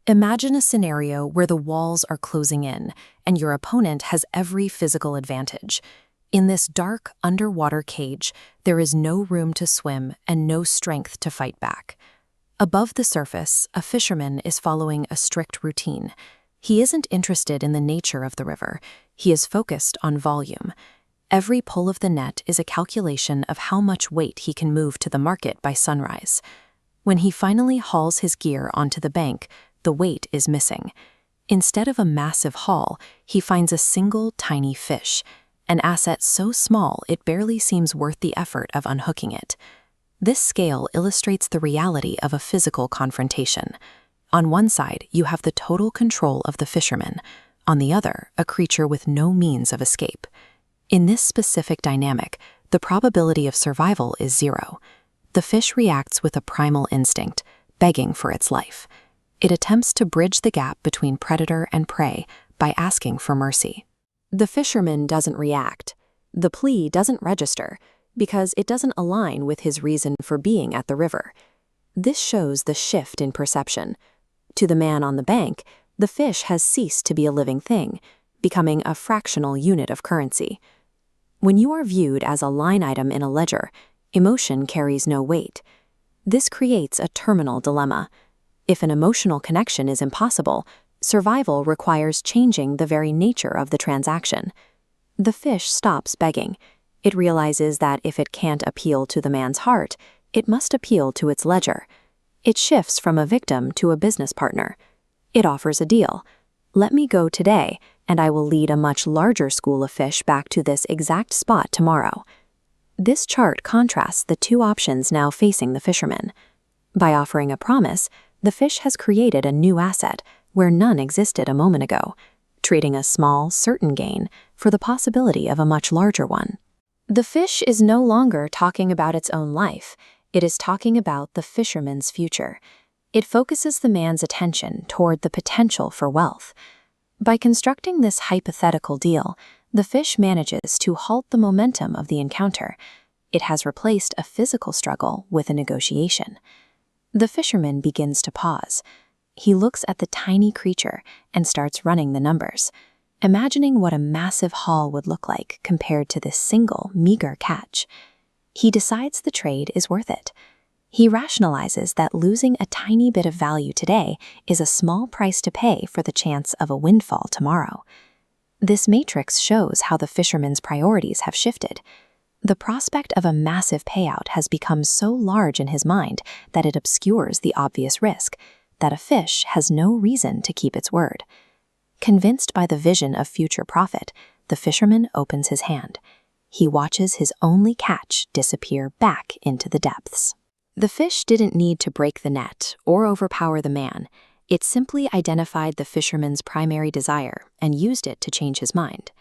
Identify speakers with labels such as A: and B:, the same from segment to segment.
A: Imagine a scenario where the walls are closing in and your opponent has every physical advantage. In this dark, underwater cage, there is no room to swim and no strength to fight back. Above the surface, a fisherman is following a strict routine. He isn't interested in the nature of the river. He is focused on volume. Every pull of the net is a calculation of how much weight he can move to the market by sunrise. When he finally hauls his gear onto the bank, the weight is missing. Instead of a massive haul, he finds a single tiny fish, an asset so small it barely seems worth the effort of unhooking it. This scale illustrates the reality of a physical confrontation. On one side, you have the total control of the fisherman. On the other, a creature with no means of escape. In this specific dynamic, the probability of survival is 0. The fish reacts with a primal instinct, begging for its life. It attempts to bridge the gap between predator and prey by asking for mercy. The fisherman doesn't react. The plea doesn't register because it doesn't align with his reason for being at the river. This shows the shift in perception. To the man on the bank, the fish has ceased to be a living thing, becoming a fractional unit of currency. When you are viewed as a line item in a ledger, emotion carries no weight. This creates a terminal dilemma. If an emotional connection is impossible, survival requires changing the very nature of the transaction. The fish stops begging. It realizes that if it can't appeal to the man's heart, it must appeal to its ledger. It shifts from a victim to a business partner. It offers a deal. Let me go today, and I will lead a much larger school of fish back to this exact spot tomorrow. This chart contrasts the two options now facing the fisherman. By offering a promise, the fish has created a new asset where none existed a moment ago, trading a small, certain gain for the possibility of a much larger one. The fish is no longer talking about its own life. It is talking about the fisherman's future. It focuses the man's attention toward the potential for wealth. By constructing this hypothetical deal, the fish manages to halt the momentum of the encounter. It has replaced a physical struggle with a negotiation. The fisherman begins to pause. He looks at the tiny creature and starts running the numbers, imagining what a massive haul would look like compared to this single, meager catch. He decides the trade is worth it. He rationalizes that losing a tiny bit of value today is a small price to pay for the chance of a windfall tomorrow. This matrix shows how the fisherman's priorities have shifted. The prospect of a massive payout has become so large in his mind that it obscures the obvious risk, that a fish has no reason to keep its word. Convinced by the vision of future profit, the fisherman opens his hand. He watches his only catch disappear back into the depths. The fish didn't need to break the net or overpower the man. It simply identified the fisherman's primary desire and used it to change his mind.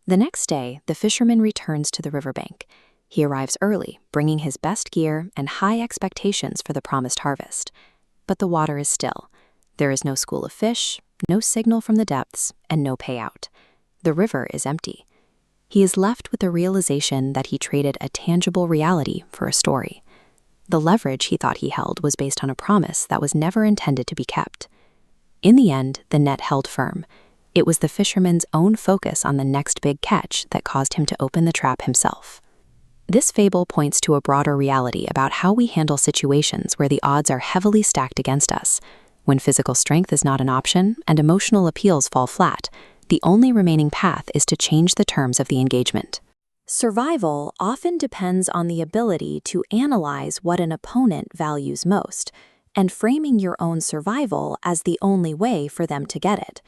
A: The next day, the fisherman returns to the riverbank. He arrives early, bringing his best gear and high expectations for the promised harvest. But the water is still. There is no school of fish, no signal from the depths, and no payout. The river is empty. He is left with the realization that he traded a tangible reality for a story. The leverage he thought he held was based on a promise that was never intended to be kept. In the end, the net held firm. It was the fisherman's own focus on the next big catch that caused him to open the trap himself. This fable points to a broader reality about how we handle situations where the odds are heavily stacked against us. When physical strength is not an option and emotional appeals fall flat, the only remaining path is to change the terms of the engagement. Survival often depends on the ability to analyze what an opponent values most, and framing your own survival as the only way for them to get it.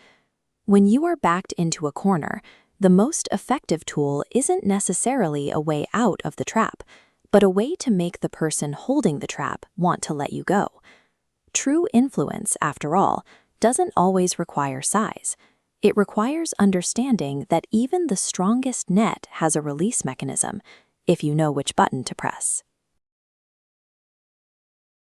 A: When you are backed into a corner, the most effective tool isn't necessarily a way out of the trap, but a way to make the person holding the trap want to let you go. True influence, after all, doesn't always require size. It requires understanding that even the strongest net has a release mechanism, if you know which button to press.